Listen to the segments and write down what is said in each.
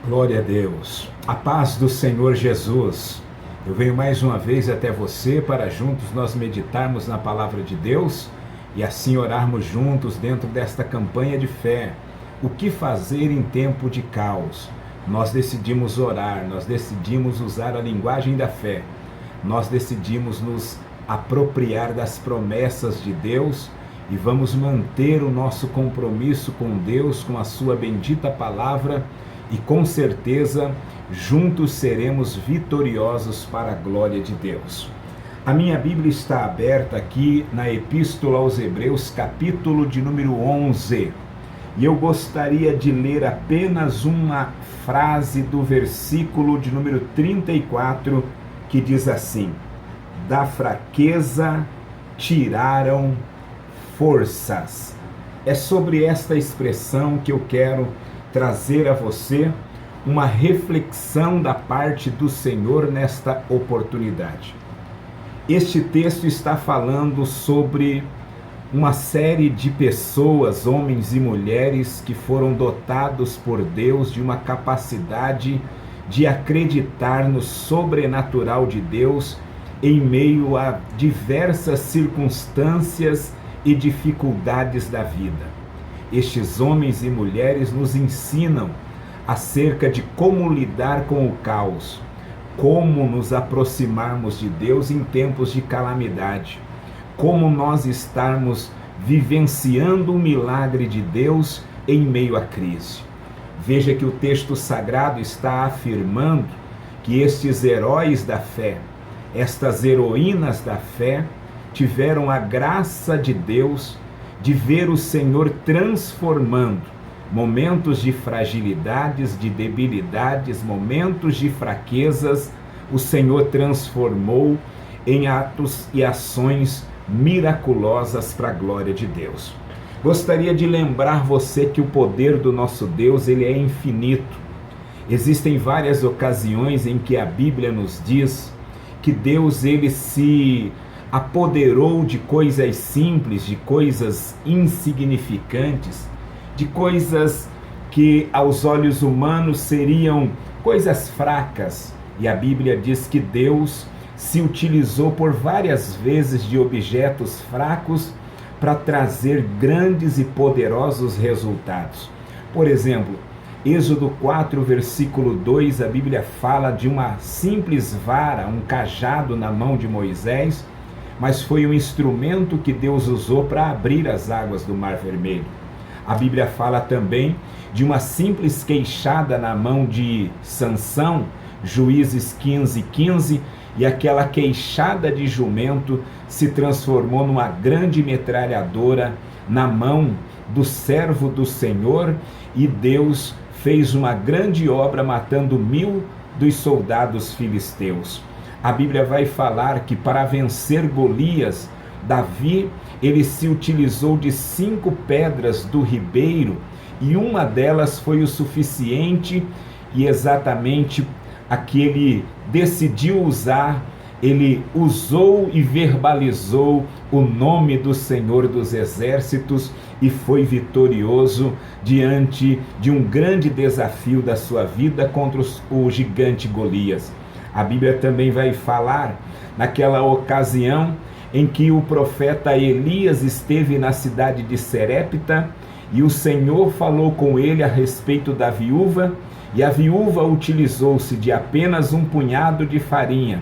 Glória a Deus. A paz do Senhor Jesus. Eu venho mais uma vez até você para juntos nós meditarmos na palavra de Deus e assim orarmos juntos dentro desta campanha de fé. O que fazer em tempo de caos? Nós decidimos orar, nós decidimos usar a linguagem da fé. Nós decidimos nos apropriar das promessas de Deus e vamos manter o nosso compromisso com Deus, com a sua bendita palavra, e com certeza juntos seremos vitoriosos para a glória de Deus. A minha Bíblia está aberta aqui na Epístola aos Hebreus, capítulo de número 11. E eu gostaria de ler apenas uma frase do versículo de número 34, que diz assim: da fraqueza tiraram forças. É sobre esta expressão que eu quero trazer a você uma reflexão da parte do Senhor nesta oportunidade. Este texto está falando sobre uma série de pessoas, homens e mulheres, que foram dotados por Deus de uma capacidade de acreditar no sobrenatural de Deus em meio a diversas circunstâncias e dificuldades da vida. Estes homens e mulheres nos ensinam acerca de como lidar com o caos, como nos aproximarmos de Deus em tempos de calamidade, como nós estarmos vivenciando o milagre de Deus em meio à crise. Veja que o texto sagrado está afirmando que estes heróis da fé, estas heroínas da fé, tiveram a graça de Deus de ver o Senhor transformando momentos de fragilidades, de debilidades, momentos de fraquezas. O Senhor transformou em atos e ações miraculosas para a glória de Deus. Gostaria de lembrar você que o poder do nosso Deus, ele é infinito. Existem várias ocasiões em que a Bíblia nos diz que Deus, ele se apoderou de coisas simples, de coisas insignificantes, de coisas que aos olhos humanos seriam coisas fracas. E a Bíblia diz que Deus se utilizou por várias vezes de objetos fracos para trazer grandes e poderosos resultados. Por exemplo, Êxodo 4, versículo 2, a Bíblia fala de uma simples vara, um cajado na mão de Moisés, mas foi um instrumento que Deus usou para abrir as águas do Mar Vermelho. A Bíblia fala também de uma simples queixada na mão de Sansão, Juízes 15:15, e aquela queixada de jumento se transformou numa grande metralhadora na mão do servo do Senhor, e Deus fez uma grande obra matando 1000 dos soldados filisteus. A Bíblia vai falar que para vencer Golias, Davi, ele se utilizou de 5 pedras do ribeiro, e uma delas foi o suficiente, e exatamente a que ele decidiu usar, ele usou e verbalizou o nome do Senhor dos Exércitos e foi vitorioso diante de um grande desafio da sua vida contra o gigante Golias. A Bíblia também vai falar naquela ocasião em que o profeta Elias esteve na cidade de Serepta e o Senhor falou com ele a respeito da viúva, e a viúva utilizou-se de apenas um punhado de farinha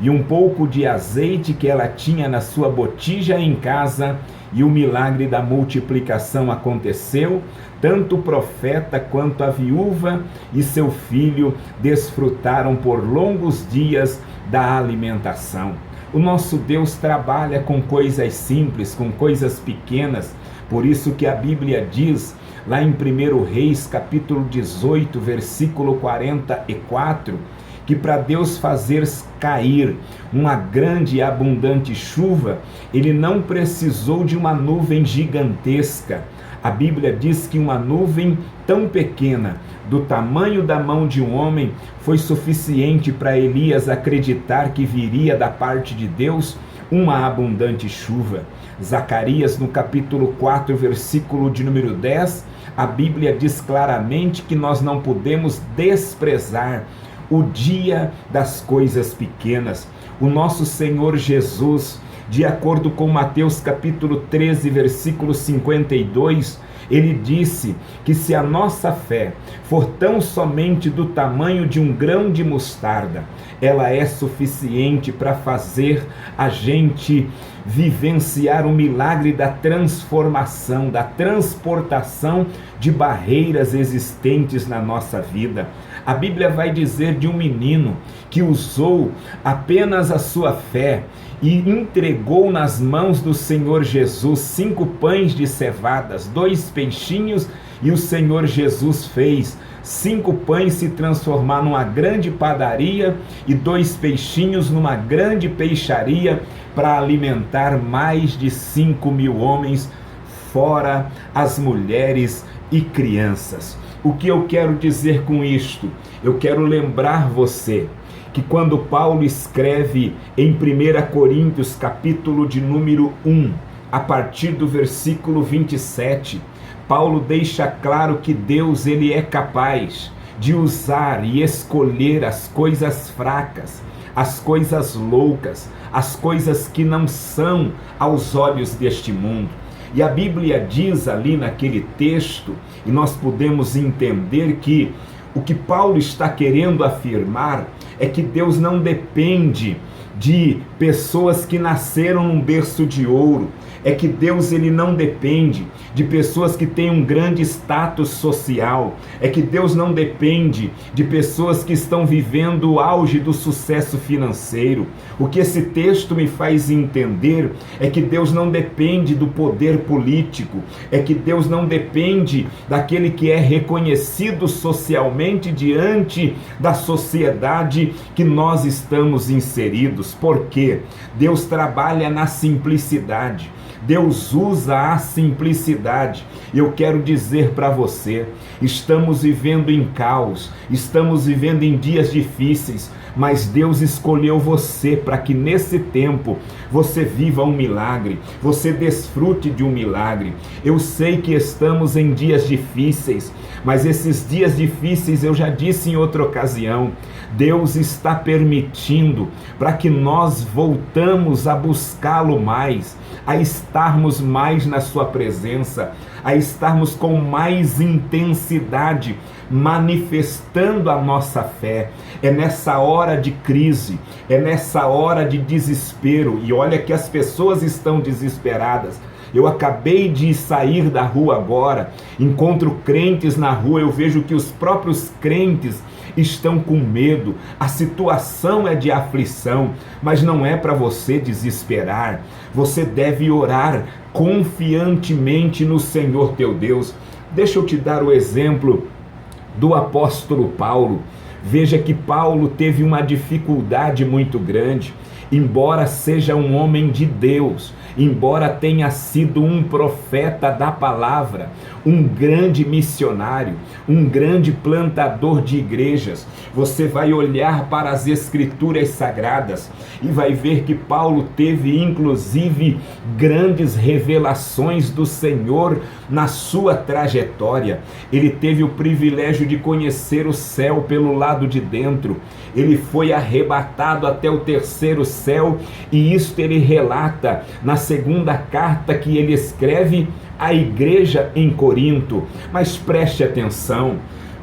e um pouco de azeite que ela tinha na sua botija em casa, e o milagre da multiplicação aconteceu. Tanto o profeta quanto a viúva e seu filho desfrutaram por longos dias da alimentação. O nosso Deus trabalha com coisas simples, com coisas pequenas. Por isso que a Bíblia diz, lá em 1 Reis, capítulo 18, versículo 44, que para Deus fazer cair uma grande e abundante chuva, ele não precisou de uma nuvem gigantesca. A Bíblia diz que uma nuvem tão pequena, do tamanho da mão de um homem, foi suficiente para Elias acreditar que viria da parte de Deus uma abundante chuva. Zacarias, no capítulo 4, versículo de número 10, a Bíblia diz claramente que nós não podemos desprezar o dia das coisas pequenas. O nosso Senhor Jesus, de acordo com Mateus capítulo 13, versículo 52, ele disse que se a nossa fé for tão somente do tamanho de um grão de mostarda, ela é suficiente para fazer a gente vivenciar o milagre da transformação, da transportação de barreiras existentes na nossa vida. A Bíblia vai dizer de um menino que usou apenas a sua fé e entregou nas mãos do Senhor Jesus 5 pães de cevadas, 2 peixinhos, e o Senhor Jesus fez 5 pães se transformar numa grande padaria e 2 peixinhos numa grande peixaria para alimentar mais de 5.000 homens, fora as mulheres e crianças. O que eu quero dizer com isto? Eu quero lembrar você que quando Paulo escreve em 1 Coríntios, capítulo de número 1, a partir do versículo 27, Paulo deixa claro que Deus ele é capaz de usar e escolher as coisas fracas, as coisas loucas, as coisas que não são aos olhos deste mundo. E a Bíblia diz ali naquele texto, e nós podemos entender que o que Paulo está querendo afirmar é que Deus não depende de pessoas que nasceram num berço de ouro. É que Deus ele não depende de pessoas que têm um grande status social. É que Deus não depende de pessoas que estão vivendo o auge do sucesso financeiro. O que esse texto me faz entender é que Deus não depende do poder político. É que Deus não depende daquele que é reconhecido socialmente diante da sociedade que nós estamos inseridos. Por quê? Deus trabalha na simplicidade. Deus usa a simplicidade. Eu quero dizer para você, estamos vivendo em caos, estamos vivendo em dias difíceis, mas Deus escolheu você para que nesse tempo você viva um milagre, você desfrute de um milagre. Eu sei que estamos em dias difíceis, mas esses dias difíceis, eu já disse em outra ocasião, Deus está permitindo para que nós voltamos a buscá-lo mais, a estarmos mais na sua presença, a estarmos com mais intensidade, manifestando a nossa fé. É nessa hora de crise, é nessa hora de desespero, e olha que as pessoas estão desesperadas. Eu acabei de sair da rua agora, encontro crentes na rua, eu vejo que os próprios crentes estão com medo, a situação é de aflição, mas não é para você desesperar. Você deve orar confiantemente no Senhor teu Deus. Deixa eu te dar o exemplo do apóstolo Paulo. Veja que Paulo teve uma dificuldade muito grande, embora seja um homem de Deus, embora tenha sido um profeta da palavra, um grande missionário, um grande plantador de igrejas. Você vai olhar para as escrituras sagradas e vai ver que Paulo teve inclusive grandes revelações do Senhor na sua trajetória. Ele teve o privilégio de conhecer o céu pelo lado de dentro. Ele foi arrebatado até o 3º céu, e isto ele relata na segunda carta que ele escreve à igreja em Corinto. Mas preste atenção,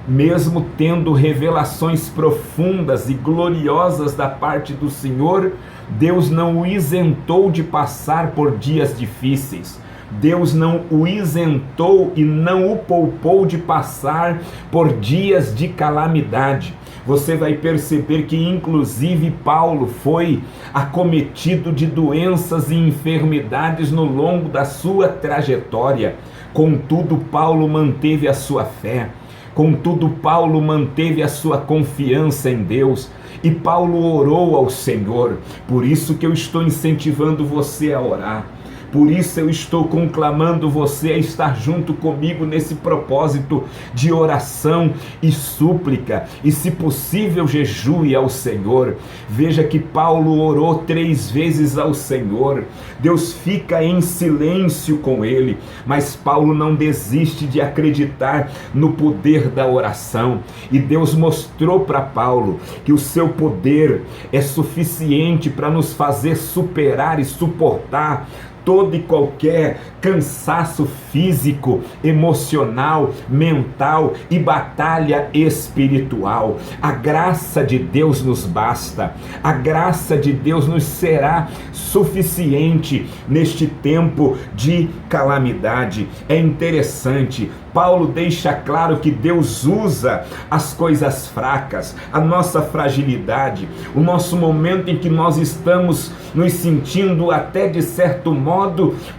mesmo tendo revelações profundas e gloriosas da parte do Senhor, Deus não o isentou de passar por dias difíceis. Deus não o isentou e não o poupou de passar por dias de calamidade. Você vai perceber que inclusive Paulo foi acometido de doenças e enfermidades no longo da sua trajetória. Contudo, Paulo manteve a sua fé. Contudo, Paulo manteve a sua confiança em Deus. E Paulo orou ao Senhor. Por isso que eu estou incentivando você a orar. Por isso eu estou conclamando você a estar junto comigo nesse propósito de oração e súplica, e se possível jejue ao Senhor. Veja que Paulo orou 3 vezes ao Senhor. Deus fica em silêncio com ele, mas Paulo não desiste de acreditar no poder da oração, e Deus mostrou para Paulo que o seu poder é suficiente para nos fazer superar e suportar todo e qualquer cansaço físico, emocional, mental e batalha espiritual. A graça de Deus nos basta, a graça de Deus nos será suficiente neste tempo de calamidade. É interessante, Paulo deixa claro que Deus usa as coisas fracas, a nossa fragilidade, o nosso momento em que nós estamos nos sentindo até de certo modo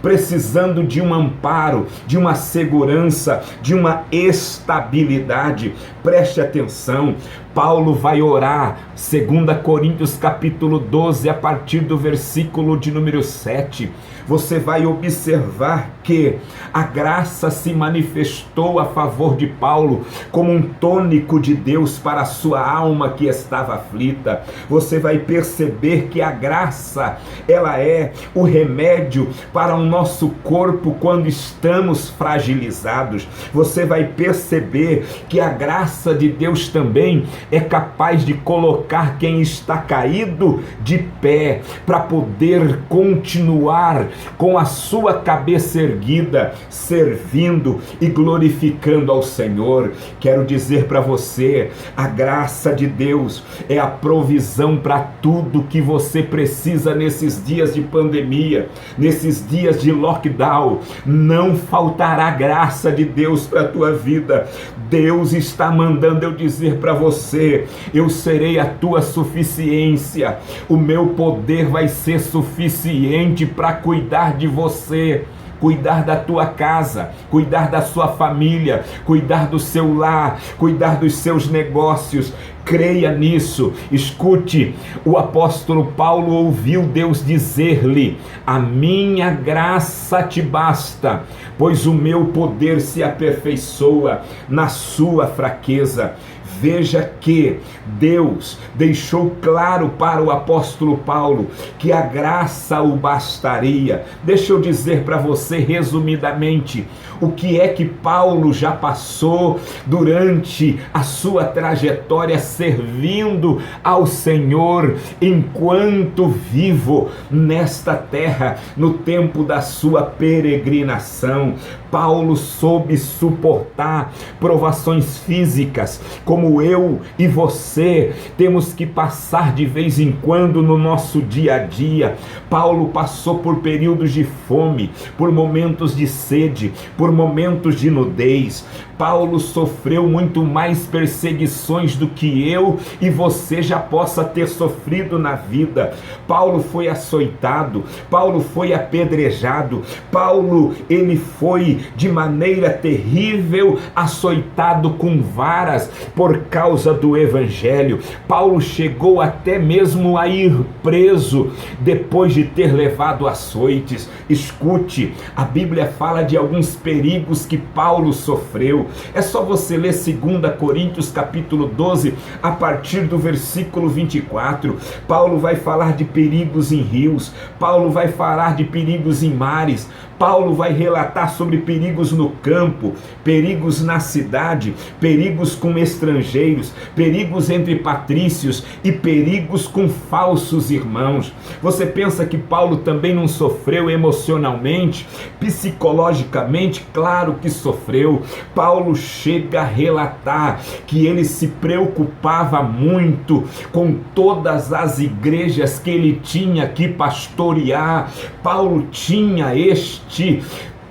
precisando de um amparo, de uma segurança, de uma estabilidade. Preste atenção, Paulo vai orar, 2 Coríntios capítulo 12, a partir do versículo de número 7. Você vai observar que a graça se manifestou a favor de Paulo como um tônico de Deus para a sua alma que estava aflita. Você vai perceber que a graça, ela é o remédio para o nosso corpo quando estamos fragilizados. Você vai perceber que a graça de Deus também é capaz de colocar quem está caído de pé, para poder continuar com a sua cabeça erguida, servindo e glorificando ao Senhor. Quero dizer para você, a graça de Deus é a provisão para tudo que você precisa nesses dias de pandemia, nesses dias de lockdown. Não faltará graça de Deus para a tua vida. Deus está mandando eu dizer para você: eu serei a tua suficiência, o meu poder vai ser suficiente para cuidar de você, cuidar da tua casa, cuidar da sua família, cuidar do seu lar, cuidar dos seus negócios. Creia nisso. Escute, o apóstolo Paulo ouviu Deus dizer-lhe: a minha graça te basta, pois o meu poder se aperfeiçoa na sua fraqueza. Veja que Deus deixou claro para o apóstolo Paulo que a graça o bastaria. Deixa eu dizer para você resumidamente o que é que Paulo já passou durante a sua trajetória servindo ao Senhor enquanto vivo nesta terra, no tempo da sua peregrinação. Paulo soube suportar provações físicas, como eu e você temos que passar de vez em quando no nosso dia a dia. Paulo passou por períodos de fome, por momentos de sede, por momentos de nudez. Paulo sofreu muito mais perseguições do que eu e você já possa ter sofrido na vida. Paulo foi açoitado, Paulo foi apedrejado, Paulo, ele foi de maneira terrível açoitado com varas por causa do evangelho. Paulo chegou até mesmo a ir preso depois de ter levado açoites. Escute, a Bíblia fala de alguns perigos que Paulo sofreu. É só você ler 2 Coríntios capítulo 12, a partir do versículo 24. Paulo vai falar de perigos em rios, Paulo vai falar de perigos em mares, Paulo vai relatar sobre perigos no campo, perigos na cidade, perigos com estrangeiros, perigos entre patrícios e perigos com falsos irmãos. Você pensa que Paulo também não sofreu emocionalmente, psicologicamente? Claro que sofreu. Paulo chega a relatar que ele se preocupava muito com todas as igrejas que ele tinha que pastorear. Paulo tinha este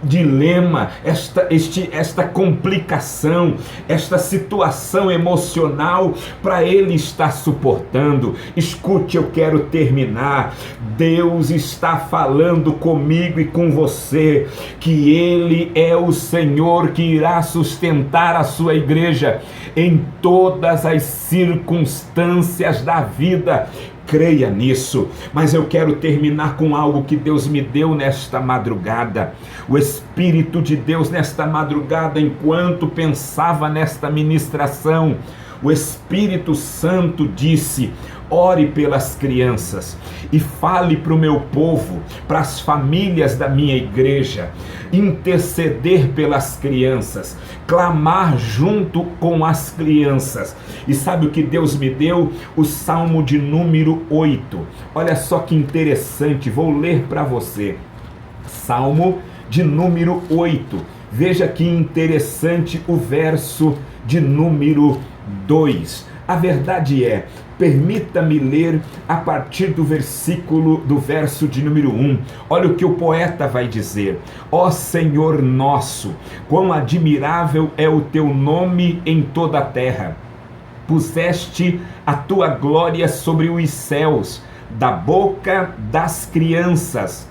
dilema, esta complicação, esta situação emocional para ele estar suportando. Escute, eu quero terminar. Deus está falando comigo e com você que Ele é o Senhor que irá sustentar a sua igreja em todas as circunstâncias da vida. creia nisso. Mas eu quero terminar com algo que Deus me deu nesta madrugada. O Espírito de Deus nesta madrugada, enquanto pensava nesta ministração, o Espírito Santo disse: ore pelas crianças e fale para o meu povo, para as famílias da minha igreja, interceder pelas crianças, clamar junto com as crianças. E sabe o que Deus me deu? O Salmo de número 8. Olha só que interessante, vou ler para você. Salmo de número 8. Veja que interessante o verso de número 2. A verdade é, permita-me ler a partir do verso de número 1. Olha o que o poeta vai dizer: ó Senhor nosso, quão admirável é o teu nome em toda a terra. Puseste a tua glória sobre os céus, da boca das crianças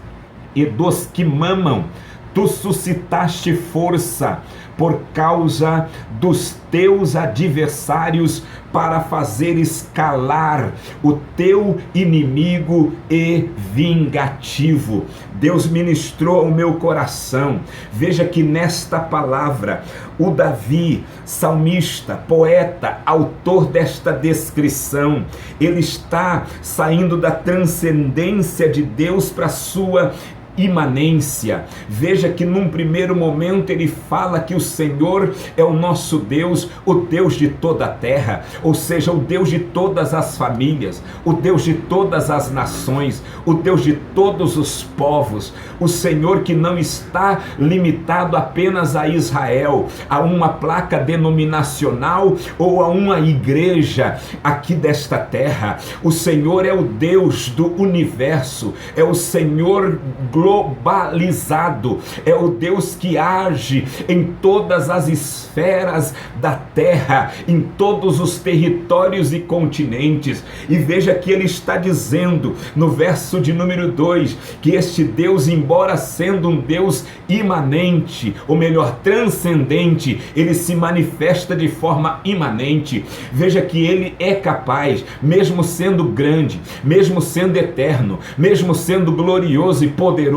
e dos que mamam, tu suscitaste força por causa dos teus adversários, para fazeres calar o teu inimigo e vingativo. Deus ministrou ao meu coração. Veja que nesta palavra, o Davi, salmista, poeta, autor desta descrição, ele está saindo da transcendência de Deus para a sua imanência. Veja que num primeiro momento ele fala que o Senhor é o nosso Deus, o Deus de toda a terra, ou seja, o Deus de todas as famílias, o Deus de todas as nações, o Deus de todos os povos, o Senhor que não está limitado apenas a Israel, a uma placa denominacional ou a uma igreja aqui desta terra. O Senhor é o Deus do universo, é o Senhor globalizado, é o Deus que age em todas as esferas da terra, em todos os territórios e continentes. E veja que ele está dizendo no verso de número 2 que este Deus, embora sendo um Deus imanente, ou melhor, transcendente, ele se manifesta de forma imanente. Veja que ele é capaz, mesmo sendo grande, mesmo sendo eterno, mesmo sendo glorioso e poderoso,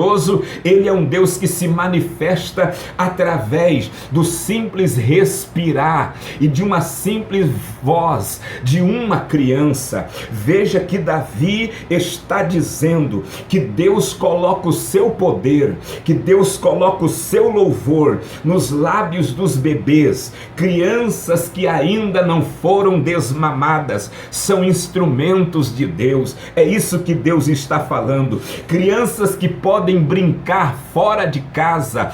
ele é um Deus que se manifesta através do simples respirar e de uma simples voz de uma criança. Veja que Davi está dizendo que Deus coloca o seu poder, que Deus coloca o seu louvor nos lábios dos bebês. Crianças que ainda não foram desmamadas são instrumentos de Deus. É isso que Deus está falando. Crianças que podem brincar fora de casa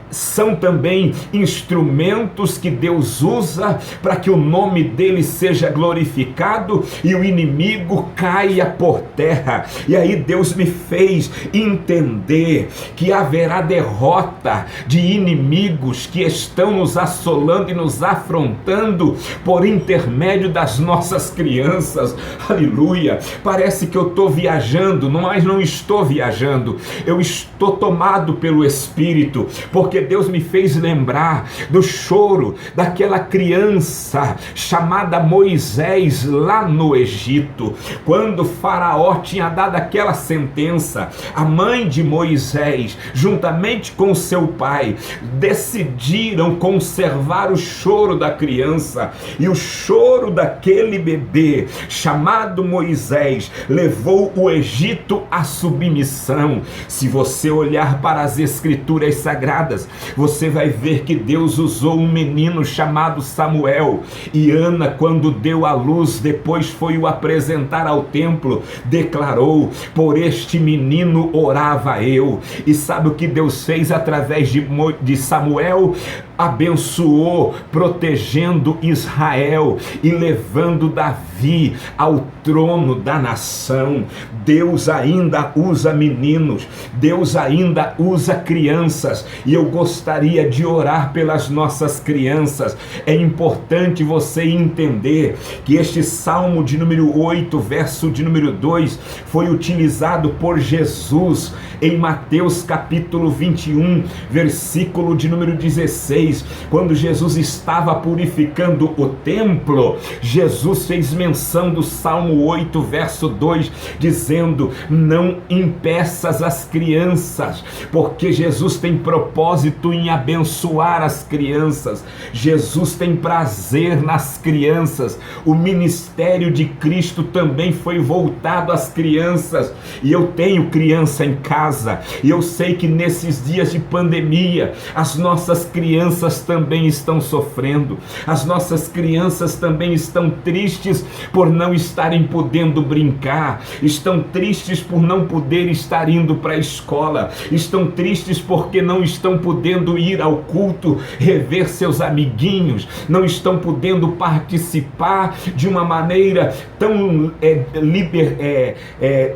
são também instrumentos que Deus usa para que o nome dele seja glorificado e o inimigo caia por terra. E aí Deus me fez entender que haverá derrota de inimigos que estão nos assolando e nos afrontando por intermédio das nossas crianças. Aleluia! Parece que eu estou viajando, mas não estou viajando. Eu estou tomado pelo Espírito, porque Deus me fez lembrar do choro daquela criança chamada Moisés lá no Egito, quando Faraó tinha dado aquela sentença. A mãe de Moisés, juntamente com seu pai, decidiram conservar o choro da criança, e o choro daquele bebê chamado Moisés levou o Egito à submissão. Se você olhar para as Escrituras Sagradas, você vai ver que Deus usou um menino chamado Samuel, e Ana, quando deu à luz, depois foi o apresentar ao templo, declarou: por este menino orava eu. E sabe o que Deus fez através de Samuel? Abençoou, protegendo Israel e levando Davi ao trono da nação. Deus ainda usa meninos, Deus ainda usa crianças, e eu gostaria de orar pelas nossas crianças. É importante você entender que este Salmo de número 8, verso de número 2, foi utilizado por Jesus em Mateus capítulo 21, versículo de número 16, quando Jesus estava purificando o templo, Jesus fez menção do Salmo 8, verso 2, dizendo: não impeças as crianças, porque Jesus tem propósito em abençoar as crianças. Jesus tem prazer nas crianças. O ministério de Cristo também foi voltado às crianças, e eu tenho criança em casa, e eu sei que nesses dias de pandemia as nossas crianças também estão sofrendo, as nossas crianças também estão tristes por não estarem podendo brincar, estão tristes por não poder estar indo para a escola, estão tristes porque não estão podendo ir ao culto, rever seus amiguinhos, não estão podendo participar de uma maneira tão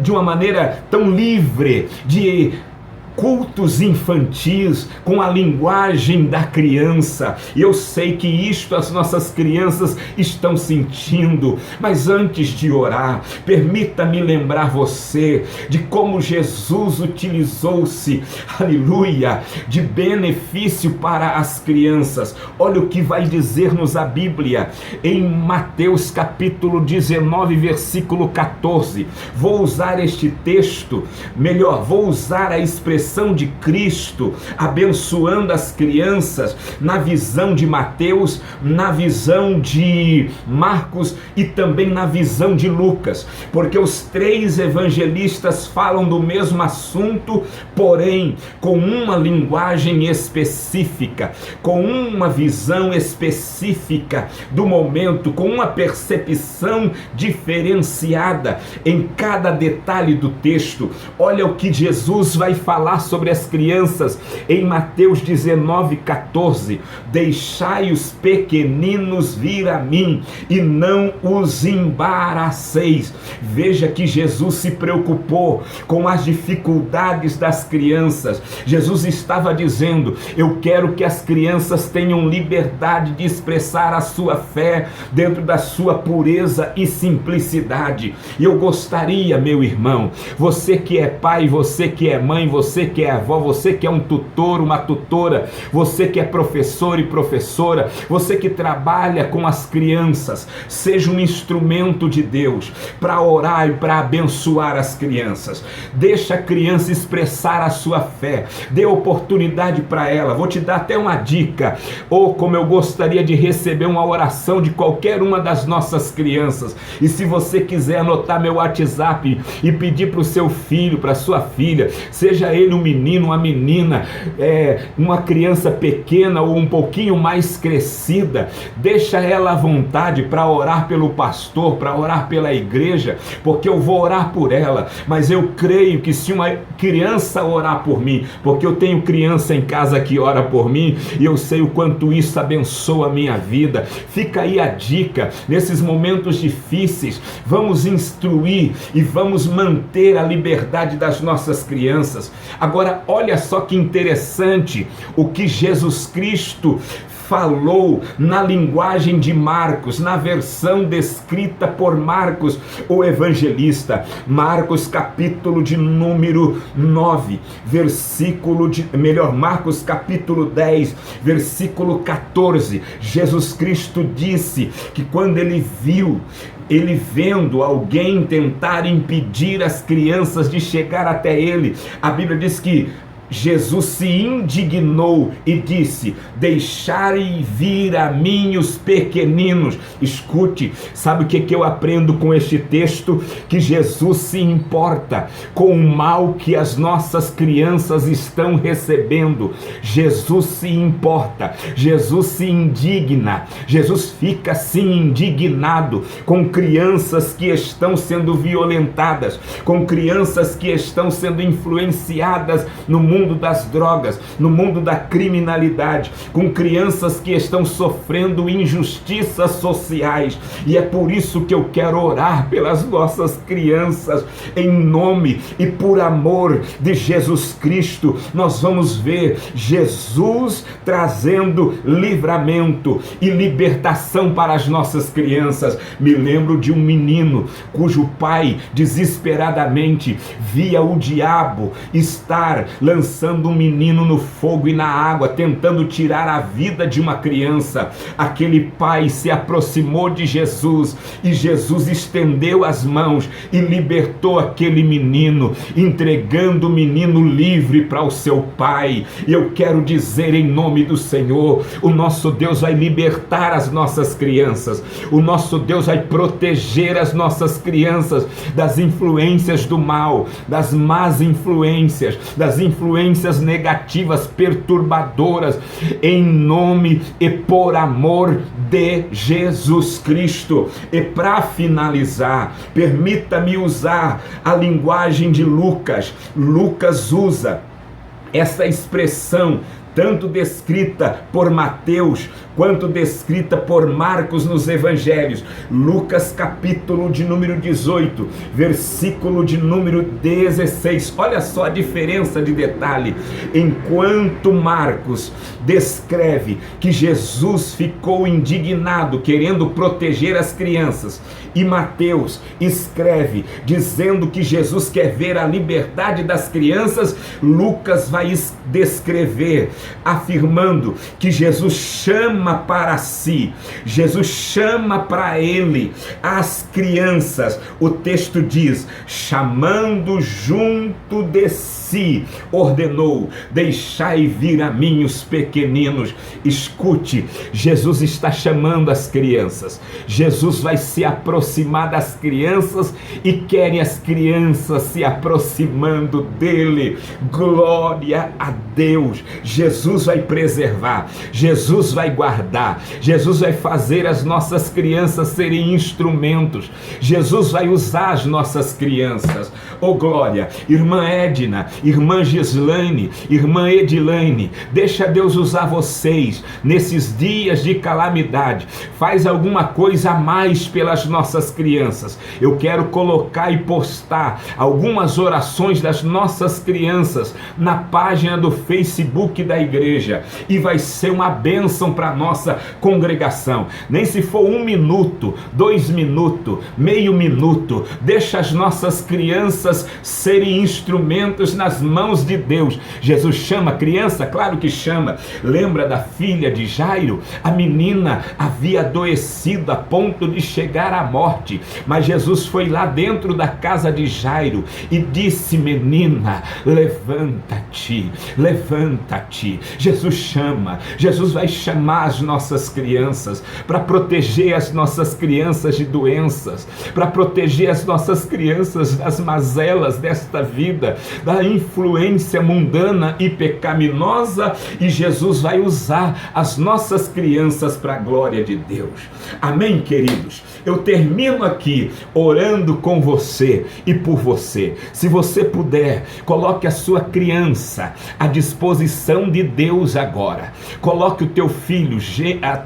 de uma maneira tão livre de cultos infantis com a linguagem da criança. E eu sei que isto as nossas crianças estão sentindo. Mas antes de orar, permita-me lembrar você de como Jesus utilizou-se, aleluia, de benefício para as crianças. Olha o que vai dizer-nos a Bíblia em Mateus capítulo 19, versículo 14. Vou usar este texto, vou usar a expressão de Cristo abençoando as crianças na visão de Mateus, na visão de Marcos e também na visão de Lucas, porque os três evangelistas falam do mesmo assunto, porém com uma linguagem específica, com uma visão específica do momento, com uma percepção diferenciada em cada detalhe do texto. Olha o que Jesus vai falar sobre as crianças em Mateus 19, 14. Deixai os pequeninos vir a mim e não os embaraceis. Veja que Jesus se preocupou com as dificuldades das crianças. Jesus estava dizendo: eu quero que as crianças tenham liberdade de expressar a sua fé dentro da sua pureza e simplicidade. E eu gostaria, meu irmão, você que é pai, você que é mãe, você que é avó, você que é um tutor, uma tutora, você que é professor e professora, você que trabalha com as crianças, seja um instrumento de Deus para orar e para abençoar as crianças. Deixa a criança expressar a sua fé, dê oportunidade para ela. Vou te dar até uma dica, ou como eu gostaria de receber uma oração de qualquer uma das nossas crianças. E se você quiser anotar meu WhatsApp e pedir para o seu filho, para sua filha, seja ele um menino, uma menina, uma criança pequena ou um pouquinho mais crescida, deixa ela à vontade para orar pelo pastor, para orar pela igreja, porque eu vou orar por ela. Mas eu creio que se uma criança orar por mim, porque eu tenho criança em casa que ora por mim, e eu sei o quanto isso abençoa a minha vida. Fica aí a dica: nesses momentos difíceis, vamos instruir e vamos manter a liberdade das nossas crianças. Agora, olha só que interessante o que Jesus Cristo falou na linguagem de Marcos, na versão descrita por Marcos, o evangelista. Marcos capítulo de número 9, Marcos capítulo 10, versículo 14. Jesus Cristo disse que quando ele vendo alguém tentar impedir as crianças de chegar até ele, a Bíblia diz que Jesus se indignou e disse: deixai vir a mim os pequeninos. Escute, sabe o que eu aprendo com este texto? Que Jesus se importa com o mal que as nossas crianças estão recebendo. Jesus se importa, Jesus se indigna, Jesus fica assim indignado com crianças que estão sendo violentadas, com crianças que estão sendo influenciadas no mundo mundo das drogas, no mundo da criminalidade, com crianças que estão sofrendo injustiças sociais. E é por isso que eu quero orar pelas nossas crianças, em nome e por amor de Jesus Cristo. Nós vamos ver Jesus trazendo livramento e libertação para as nossas crianças. Me lembro de um menino cujo pai desesperadamente via o diabo estar lançando um menino no fogo e na água, tentando tirar a vida de uma criança. Aquele pai se aproximou de Jesus e Jesus estendeu as mãos e libertou aquele menino, entregando o menino livre para o seu pai. E eu quero dizer em nome do Senhor, o nosso Deus vai libertar as nossas crianças, o nosso Deus vai proteger as nossas crianças das influências do mal, das más influências, das influências negativas, perturbadoras, em nome e por amor de Jesus Cristo. E para finalizar, permita-me usar a linguagem de Lucas. Lucas usa essa expressão tanto descrita por Mateus quanto descrita por Marcos nos evangelhos. Lucas capítulo de número 18, versículo de número 16. Olha só a diferença de detalhe. Enquanto Marcos descreve que Jesus ficou indignado, querendo proteger as crianças, e Mateus escreve dizendo que Jesus quer ver a liberdade das crianças, Lucas vai descrever afirmando que Jesus chama para si, Jesus chama para ele as crianças. O texto diz: chamando junto de si, ordenou: deixai vir a mim os pequeninos. Escute, Jesus está chamando as crianças, Jesus vai se aproximar das crianças e querem as crianças se aproximando dele. Glória a Deus. Jesus vai preservar, Jesus vai guardar, Jesus vai fazer as nossas crianças serem instrumentos, Jesus vai usar as nossas crianças. Oh glória! Irmã Edna, irmã Gislaine, irmã Edilane, deixa Deus usar vocês nesses dias de calamidade. Faz alguma coisa a mais pelas nossas crianças. Eu quero colocar e postar algumas orações das nossas crianças na página do Facebook da igreja, e vai ser uma bênção para a nossa congregação. Nem se for 1 minuto, 2 minutos, meio minuto, deixa as nossas crianças serem instrumentos nas mãos de Deus. Jesus chama a criança? Claro que chama. Lembra da filha de Jairo? A menina havia adoecido a ponto de chegar à morte, mas Jesus foi lá dentro da casa de Jairo e disse: menina, levanta-te, levanta-te. Jesus chama, Jesus vai chamar as nossas crianças para proteger as nossas crianças de doenças, para proteger as nossas crianças das mazelas desta vida, da influência mundana e pecaminosa, e Jesus vai usar as nossas crianças para a glória de Deus. Amém, queridos? Eu termino aqui orando com você e por você. Se você puder, coloque a sua criança à disposição de Deus agora. Coloque o teu filho, a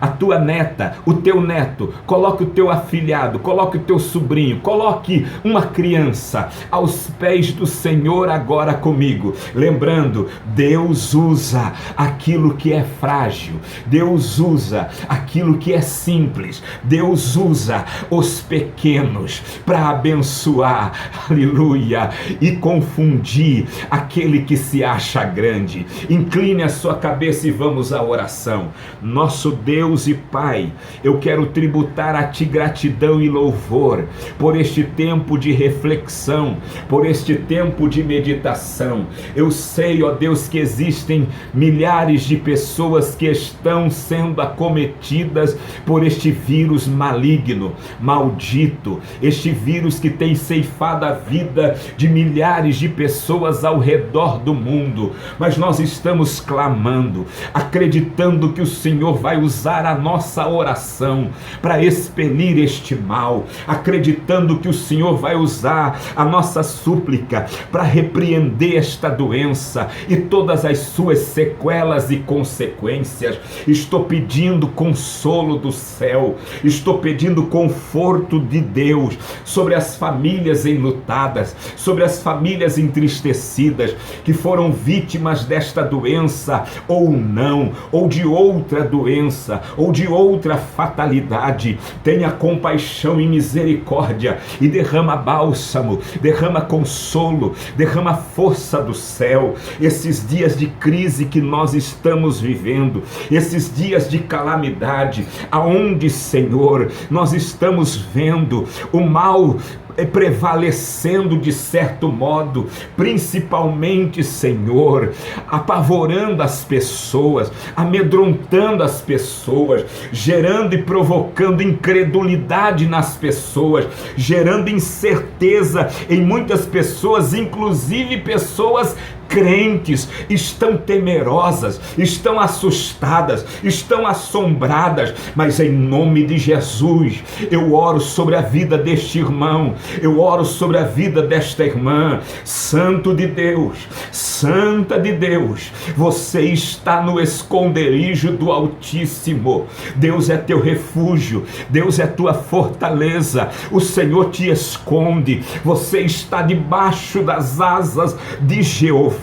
tua neta, o teu neto, coloque o teu afilhado, coloque o teu sobrinho, coloque uma criança aos pés do Senhor agora comigo. Lembrando, Deus usa aquilo que é frágil, Deus usa aquilo que é simples, Deus usa os pequenos para abençoar, aleluia, e confundir aquele que se acha grande. Incline a sua cabeça e vamos à oração. Nosso Deus e Pai, eu quero tributar a Ti gratidão e louvor por este tempo de reflexão, por este tempo de meditação. Eu sei, ó Deus, que existem milhares de pessoas que estão sendo acometidas por este vírus maligno, maldito, este vírus que tem ceifado a vida de milhares de pessoas ao redor do mundo. Mas nós nós estamos clamando, acreditando que o Senhor vai usar a nossa oração para expelir este mal, acreditando que o Senhor vai usar a nossa súplica para repreender esta doença e todas as suas sequelas e consequências. Estou pedindo consolo do céu, estou pedindo conforto de Deus sobre as famílias enlutadas, sobre as famílias entristecidas que foram vítimas desta doença ou não, ou de outra doença, ou de outra fatalidade. Tenha compaixão e misericórdia e derrama bálsamo, derrama consolo, derrama força do céu. Esses dias de crise que nós estamos vivendo, esses dias de calamidade, aonde, Senhor, nós estamos vendo o mal prevalecendo de certo modo, principalmente, Senhor, apavorando as pessoas, amedrontando as pessoas, gerando e provocando incredulidade nas pessoas, gerando incerteza em muitas pessoas, inclusive pessoas crentes, estão temerosas, estão assustadas, estão assombradas, mas em nome de Jesus, eu oro sobre a vida deste irmão, eu oro sobre a vida desta irmã. Santo de Deus, Santa de Deus, você está no esconderijo do Altíssimo. Deus é teu refúgio, Deus é tua fortaleza, o Senhor te esconde, você está debaixo das asas de Jeová.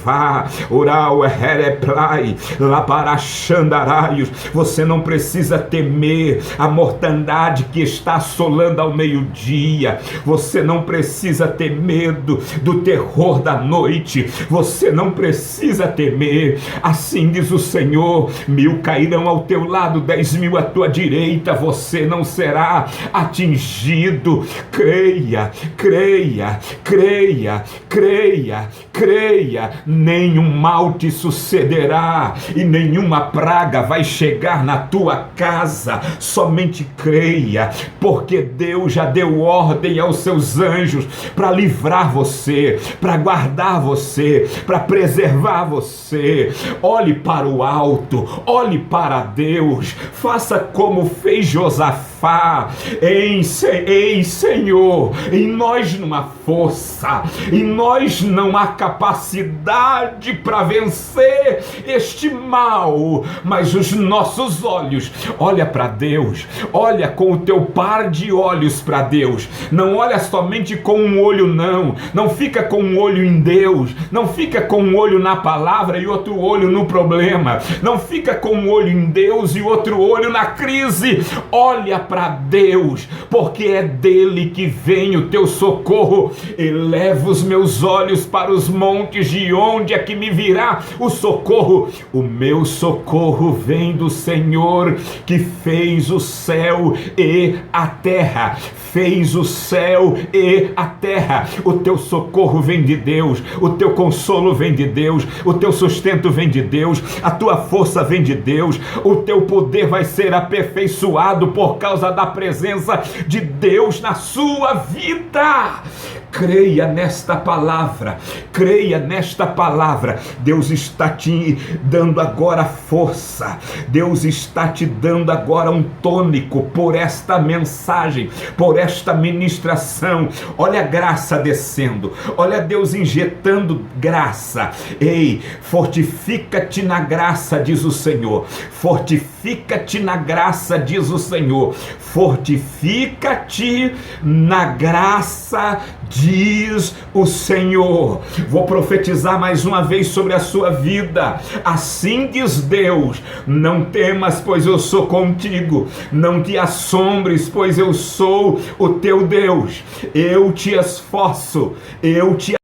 Oral Hereplai, Laparachandaraios. Você não precisa temer a mortandade que está assolando ao meio-dia. Você não precisa ter medo do terror da noite. Você não precisa temer. Assim diz o Senhor: 1000 cairão ao teu lado, 10.000 à tua direita, você não será atingido. Creia, creia, creia, creia, creia. Nenhum mal te sucederá e nenhuma praga vai chegar na tua casa. Somente creia, porque Deus já deu ordem aos seus anjos para livrar você, para guardar você, para preservar você. Olhe para o alto, olhe para Deus, faça como fez Josafá. Ei, Senhor, em nós não há força, em nós não há capacidade para vencer este mal, mas os nossos olhos, olha para Deus, olha com o teu par de olhos para Deus, não olha somente com um olho, não fica com um olho em Deus, não fica com um olho na palavra e outro olho no problema, não fica com um olho em Deus e outro olho na crise. Olha para Deus, porque é dele que vem o teu socorro. Eleva os meus olhos para os montes, de onde é que me virá o socorro? O meu socorro vem do Senhor, que fez o céu e a terra. Fez o céu e a terra. O teu socorro vem de Deus, o teu consolo vem de Deus, o teu sustento vem de Deus, a tua força vem de Deus, o teu poder vai ser aperfeiçoado por causa da presença de Deus na sua vida. Creia nesta palavra, creia nesta palavra. Deus está te dando agora força, Deus está te dando agora um tônico por esta mensagem, por esta ministração. Olha a graça descendo, olha Deus injetando graça. Ei, fortifica-te na graça, diz o Senhor. Fortifica-te na graça, diz o Senhor. Fortifica-te na graça, diz o Senhor. Vou profetizar mais uma vez sobre a sua vida. Assim diz Deus: não temas, pois eu sou contigo. Não te assombres, pois eu sou o teu Deus. Eu te esforço, eu te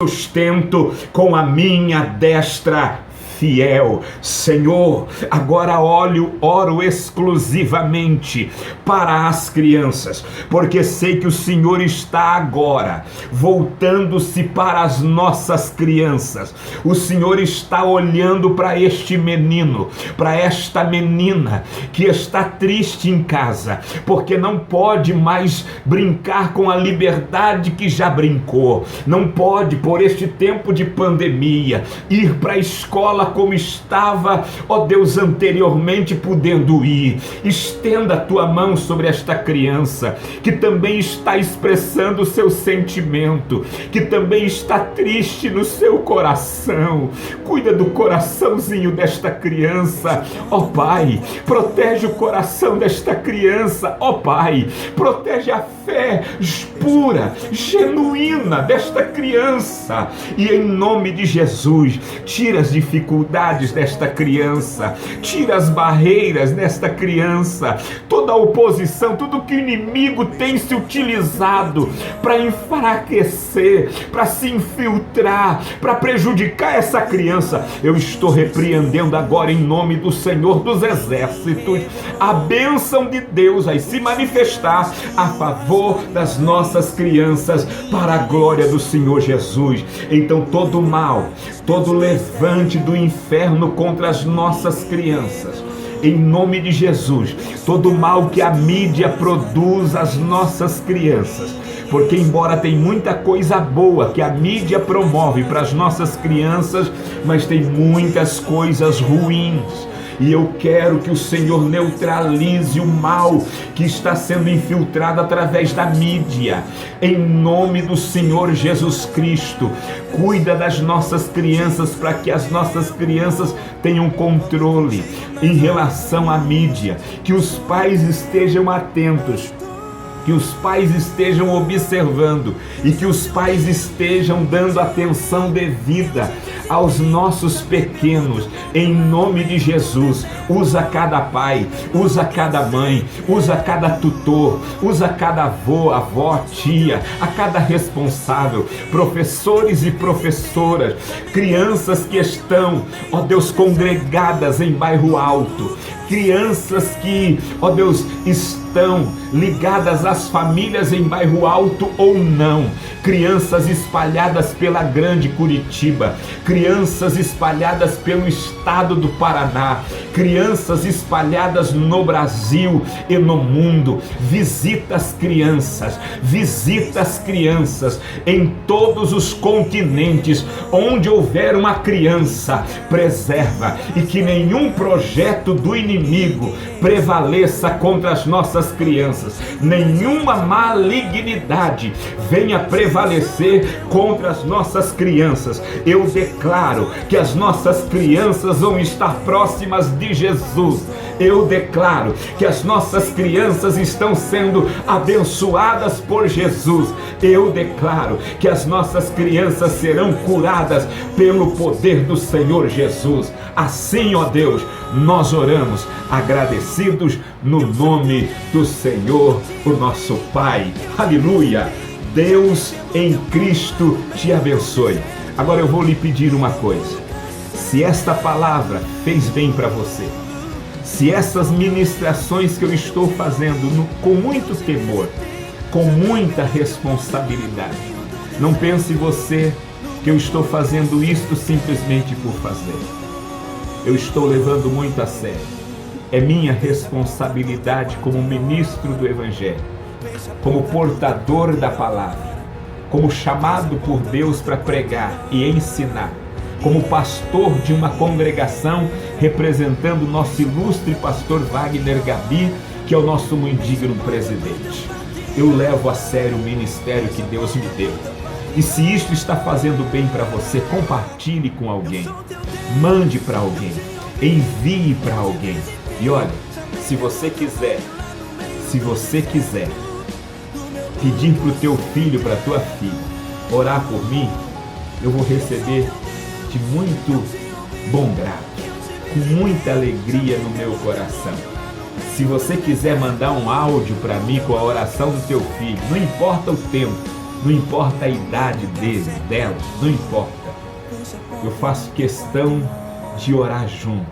sustento com a minha destra fiel. Senhor, agora oro exclusivamente para as crianças, porque sei que o Senhor está agora voltando-se para as nossas crianças. O Senhor está olhando para este menino, para esta menina que está triste em casa, porque não pode mais brincar com a liberdade que já brincou, não pode, por este tempo de pandemia, ir para a escola como estava, ó Deus, anteriormente podendo ir. Estenda a tua mão sobre esta criança, que também está expressando o seu sentimento, que também está triste no seu coração. Cuida do coraçãozinho desta criança, ó Pai, protege o coração desta criança, ó Pai, protege a fé pura, genuína desta criança, e em nome de Jesus, tira as dificuldades desta criança, tira as barreiras desta criança, toda a oposição, tudo que o inimigo tem se utilizado para enfraquecer, para se infiltrar, para prejudicar essa criança, eu estou repreendendo agora em nome do Senhor dos Exércitos, a bênção de Deus vai se manifestar a favor das nossas crianças, para a glória do Senhor Jesus. Então todo mal, todo levante do inferno contra as nossas crianças, em nome de Jesus, todo mal que a mídia produz às nossas crianças, porque embora tem muita coisa boa que a mídia promove para as nossas crianças, mas tem muitas coisas ruins. E eu quero que o Senhor neutralize o mal que está sendo infiltrado através da mídia. Em nome do Senhor Jesus Cristo, cuida das nossas crianças, para que as nossas crianças tenham controle em relação à mídia. Que os pais estejam atentos, que os pais estejam observando e que os pais estejam dando atenção devida aos nossos pequenos, em nome de Jesus. Usa cada pai, usa cada mãe, usa cada tutor, usa cada avô, avó, tia, a cada responsável, professores e professoras, crianças que estão, ó Deus, congregadas em bairro alto, crianças que, ó Deus, estão ligadas às famílias em bairro alto ou não, crianças espalhadas pela grande Curitiba, crianças espalhadas pelo estado do Paraná, crianças espalhadas no Brasil e no mundo. Visita as crianças em todos os continentes. Onde houver uma criança, preserva, e que nenhum projeto do inimigo prevaleça contra as nossas crianças, nenhuma malignidade venha prevalecer contra as nossas crianças. Eu declaro que as nossas crianças vão estar próximas de Jesus. Eu declaro que as nossas crianças estão sendo abençoadas por Jesus. Eu declaro que as nossas crianças serão curadas pelo poder do Senhor Jesus. Assim, ó Deus, nós oramos agradecidos no nome do Senhor, o nosso Pai. Aleluia! Deus em Cristo te abençoe. Agora eu vou lhe pedir uma coisa. Se esta palavra fez bem para você, se essas ministrações que eu estou fazendo com muito temor, com muita responsabilidade, não pense você que eu estou fazendo isto simplesmente por fazer. Eu estou levando muito a sério. É minha responsabilidade como ministro do Evangelho, como portador da palavra, como chamado por Deus para pregar e ensinar, como pastor de uma congregação, representando o nosso ilustre pastor Wagner Gabi, que é o nosso muito digno presidente. Eu levo a sério o ministério que Deus me deu. E se isto está fazendo bem para você, compartilhe com alguém, mande para alguém, envie para alguém. E olha, se você quiser pedir para o teu filho, para a tua filha, orar por mim, eu vou receber de muito bom grado, com muita alegria no meu coração. Se você quiser mandar um áudio para mim com a oração do teu filho, não importa o tempo, não importa a idade dele, dela, não importa. Eu faço questão de orar junto,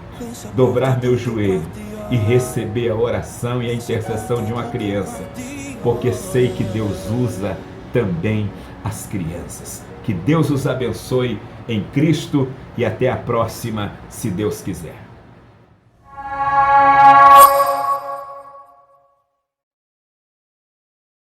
dobrar meu joelho e receber a oração e a intercessão de uma criança, porque sei que Deus usa também as crianças. Que Deus os abençoe em Cristo e até a próxima, se Deus quiser.